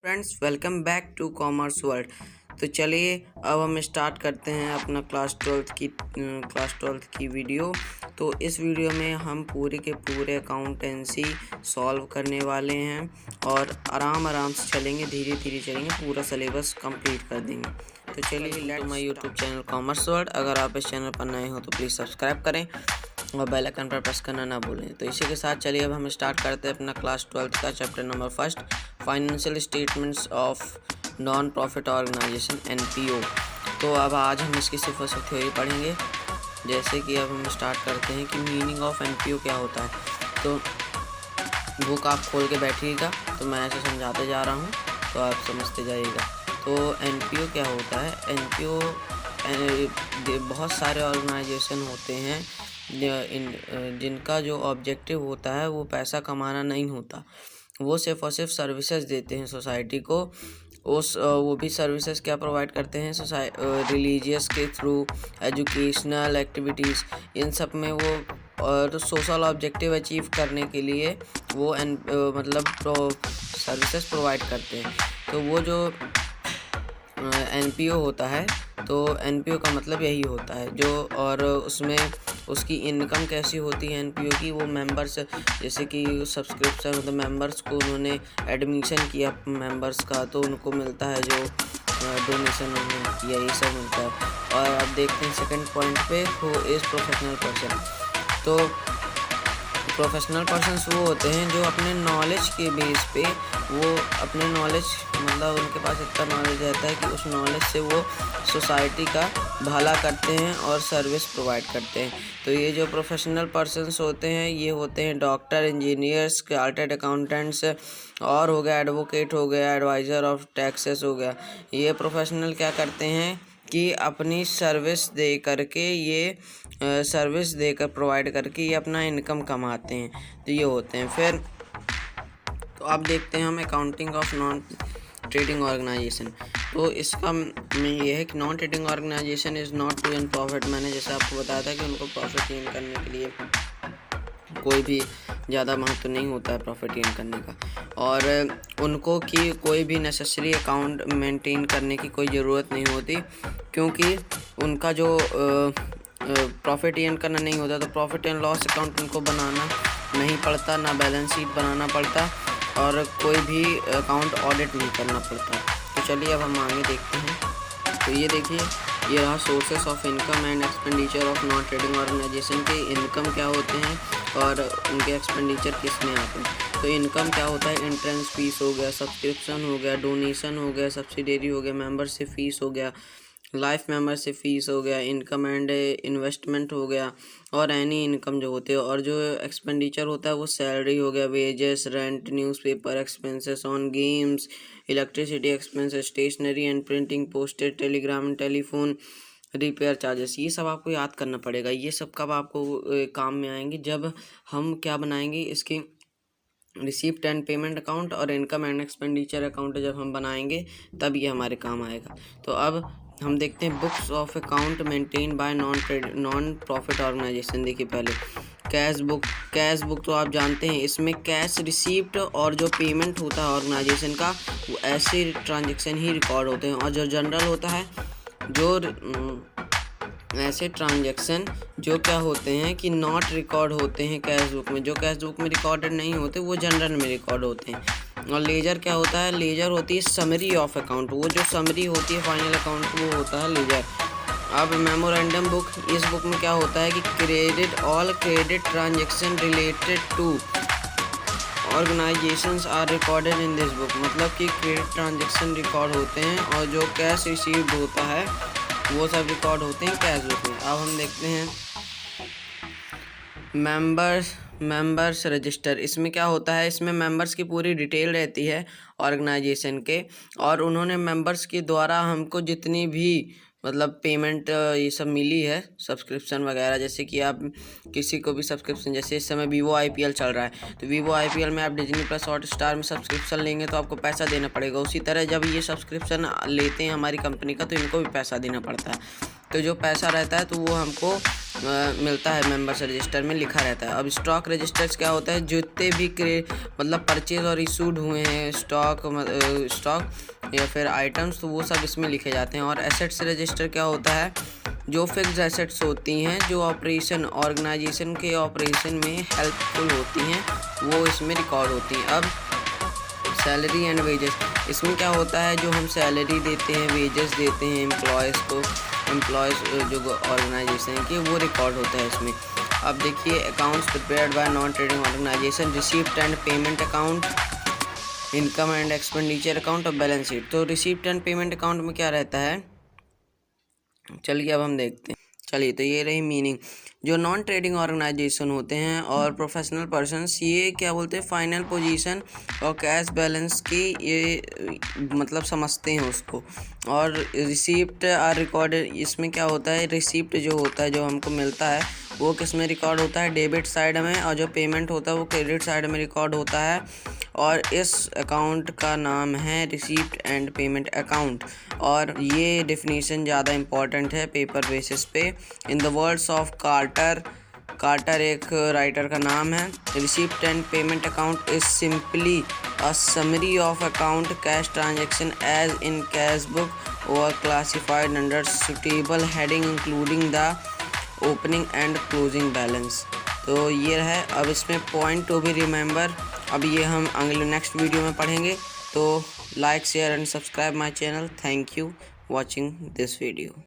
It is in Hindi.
Friends, welcome back to commerce world. तो चलिए अब हम स्टार्ट करते हैं अपना क्लास ट्वेल्थ की वीडियो। तो इस वीडियो में हम पूरे के पूरे अकाउंटेंसी सॉल्व करने वाले हैं और आराम से चलेंगे, धीरे धीरे चलेंगे, पूरा सिलेबस कंप्लीट कर देंगे। तो चलिए let's my YouTube channel commerce world. अगर आप इस चैनल पर नए हो तो प्लीज़ सब्सक्राइब करें और बेल आइकन पर प्रेस करना ना भूलें। तो इसी के साथ चलिए अब हम स्टार्ट करते हैं अपना क्लास 12 का chapter number 1, financial statements of non profit organisation (NPO). तो अब आज हम इसकी सिर्फ थ्योरी पढ़ेंगे। जैसे कि अब हम स्टार्ट करते हैं कि मीनिंग ऑफ NPO क्या होता है। तो बुक आप खोल के बैठिएगा, तो मैं ऐसे समझाते जा रहा हूँ तो आप समझते जाइएगा। तो NPO क्या होता है? NPO बहुत सारे ऑर्गेनाइजेशन होते हैं जिनका जो ऑब्जेक्टिव होता है वो पैसा कमाना नहीं होता, वो सिर्फ और सिर्फ सर्विसेज देते हैं सोसाइटी को। वो भी सर्विसेज क्या प्रोवाइड करते हैं? रिलीजियस के थ्रू, एजुकेशनल एक्टिविटीज़, इन सब में वो और सोशल ऑब्जेक्टिव अचीव करने के लिए वो सर्विसेज प्रोवाइड करते हैं। तो वो जो NPO होता है, तो NPO का मतलब यही होता है जो, और उसमें उसकी इनकम कैसी होती है NPO की? वो मेंबर्स, जैसे कि सब्सक्रिप्शन, मतलब मेंबर्स को उन्होंने एडमिशन किया मेंबर्स का, तो उनको मिलता है जो डोनेशन उन्होंने किया, ये सब मिलता है। और अब देखते हैं सेकंड पॉइंट पे, हु इज़ प्रोफेशनल पर्सन। तो प्रोफेशनल पर्सन्स वो होते हैं जो अपने नॉलेज के बेस पे, वो अपने नॉलेज, मतलब उनके पास इतना नॉलेज रहता है कि उस नॉलेज से वो सोसाइटी का भला करते हैं और सर्विस प्रोवाइड करते हैं। तो ये जो प्रोफेशनल पर्सन्स होते हैं, ये होते हैं डॉक्टर, इंजीनियर्स, चार्टर्ड अकाउंटेंट्स, और हो गया एडवोकेट, हो गया एडवाइज़र ऑफ टैक्सेस, हो गया। ये प्रोफेशनल क्या करते हैं कि अपनी सर्विस दे कर प्रोवाइड करके ये अपना इनकम कमाते हैं। तो ये होते हैं। फिर तो अब देखते हैं हम accounting of non trading organisation. तो इसका में ये है कि non trading organisation is not to earn profit. मैंने जैसे आपको बताया था कि उनको प्रॉफिट गेन करने के लिए कोई भी ज़्यादा महत्व नहीं होता है प्रॉफिट गेन करने का, और उनको कि कोई भी नेसेसरी अकाउंट मेंटेन करने की कोई ज़रूरत नहीं होती, क्योंकि उनका जो प्रॉफिट गेन करना नहीं होता, तो प्रॉफिट एंड लॉस अकाउंट उनको बनाना नहीं पड़ता, ना बैलेंस शीट बनाना पड़ता, और कोई भी अकाउंट ऑडिट नहीं करना पड़ता। तो चलिए अब हम आगे देखते हैं। तो ये देखिए, ये रहा sources of income and expenditure of non trading organisation के। इनकम क्या होते हैं और उनके एक्सपेंडिचर किस में आते हैं। तो इनकम क्या होता है? एंट्रेंस फीस हो गया, सब्सक्रिप्शन हो गया, डोनेशन हो गया, सब्सिडरी हो गया, मेंबरशिप फीस हो गया, लाइफ मेंबरशिप फीस हो गया, इनकम एंड इन्वेस्टमेंट हो गया, और एनी इनकम जो होते हैं। और जो एक्सपेंडिचर होता है वो सैलरी हो गया, wages, rent, newspaper expenses on games, electricity expenses, stationery and printing, postage, telegram, telephone, repair charges. ये सब आपको याद करना पड़ेगा। ये सब कब आपको काम में आएंगे? जब हम क्या बनाएंगे, इसके रिसीप्ट एंड पेमेंट अकाउंट और इनकम एंड एक्सपेंडिचर अकाउंट जब हम बनाएंगे तब ये हमारे काम आएगा। तो अब हम देखते हैं books of account maintain by non profit organisation. देखिए पहले कैश बुक तो आप जानते हैं, इसमें कैश रिसीप्ट और जो पेमेंट होता है ऑर्गेनाइजेशन का, वो ऐसे ट्रांजेक्शन ही रिकॉर्ड होते हैं। और जो जनरल होता है, जो ऐसे ट्रांजैक्शन जो क्या होते हैं कि नॉट रिकॉर्ड होते हैं कैश बुक में, जो कैश बुक में रिकॉर्डेड नहीं होते वो जनरल में रिकॉर्ड होते हैं। और लेजर क्या होता है? लेजर होती है समरी ऑफ अकाउंट, वो जो समरी होती है फाइनल अकाउंट वो होता है लेजर। अब मेमोरेंडम बुक, इस बुक में क्या होता है कि all credit transaction related to organisations are recorded in this book. मतलब कि क्रेडिट ट्रांजेक्शन रिकॉर्ड होते हैं और जो कैश रिसीव्ड होता है वो सब रिकॉर्ड होते हैं कैश बुक में। अब हम देखते हैं मेंबर्स रजिस्टर। इसमें क्या होता है? इसमें मेंबर्स की पूरी डिटेल रहती है ऑर्गेनाइजेशन के, और उन्होंने मेंबर्स के द्वारा हमको जितनी भी मतलब पेमेंट ये सब मिली है, सब्सक्रिप्शन वगैरह, जैसे कि आप किसी को भी सब्सक्रिप्शन, जैसे इस समय वीवो IPL चल रहा है, तो वीवो IPL में आप डिज्नी प्लस हॉटस्टार में सब्सक्रिप्शन लेंगे तो आपको पैसा देना पड़ेगा। उसी तरह जब ये सब्सक्रिप्शन लेते हैं हमारी कंपनी का, तो इनको भी पैसा देना पड़ता है। तो जो पैसा रहता है तो वो हमको मिलता है, मेंबर्स रजिस्टर में लिखा रहता है। अब स्टॉक रजिस्टर्स क्या होता है, जितने भी मतलब परचेज और इशूड हुए हैं स्टॉक या फिर आइटम्स, तो वो सब इसमें लिखे जाते हैं। और एसेट्स रजिस्टर क्या होता है, जो फिक्स्ड एसेट्स होती हैं जो ऑर्गेनाइजेशन के ऑपरेशन में हेल्पफुल होती हैं, वो इसमें रिकॉर्ड होती हैं। अब सैलरी एंड वेजेस, इसमें क्या होता है, जो हम सैलरी देते हैं, वेजेस देते हैं एम्प्लॉयज़ को, जो ऑर्गेनाइजेशन के, वो रिकॉर्ड होता है इसमें। अब देखिए, accounts prepared by non trading organisation, receipt and payment account, income and expenditure account और बैलेंस शीट। तो रिसीप्ट एंड पेमेंट अकाउंट में क्या रहता है, चलिए अब हम देखते हैं। चलिए, तो ये रही मीनिंग। जो नॉन ट्रेडिंग ऑर्गेनाइजेशन होते हैं और प्रोफेशनल पर्सन्स, ये क्या बोलते हैं, फाइनल पोजीशन और कैश बैलेंस की ये मतलब समझते हैं उसको। और रिसीप्ट आर रिकॉर्डेड, इसमें क्या होता है, रिसीप्ट जो होता है, जो हमको मिलता है, वो किस में रिकॉर्ड होता है, डेबिट साइड में, और जो पेमेंट होता है वो क्रेडिट साइड में रिकॉर्ड होता है। और इस अकाउंट का नाम है रिसीप्ट एंड पेमेंट अकाउंट। और ये डेफिनेशन ज़्यादा इम्पॉर्टेंट है पेपर बेसिस पे। In the words of Carter एक राइटर का नाम है, receipt and payment account is simply a summary of account cash transaction as in cash book और classified under suitable heading including the opening and closing balance. तो ये है। अब इसमें पॉइंट टू बी रिमेंबर, अब ये हम अगले नेक्स्ट वीडियो में पढ़ेंगे। तो like share and subscribe my channel. Thank you watching this video.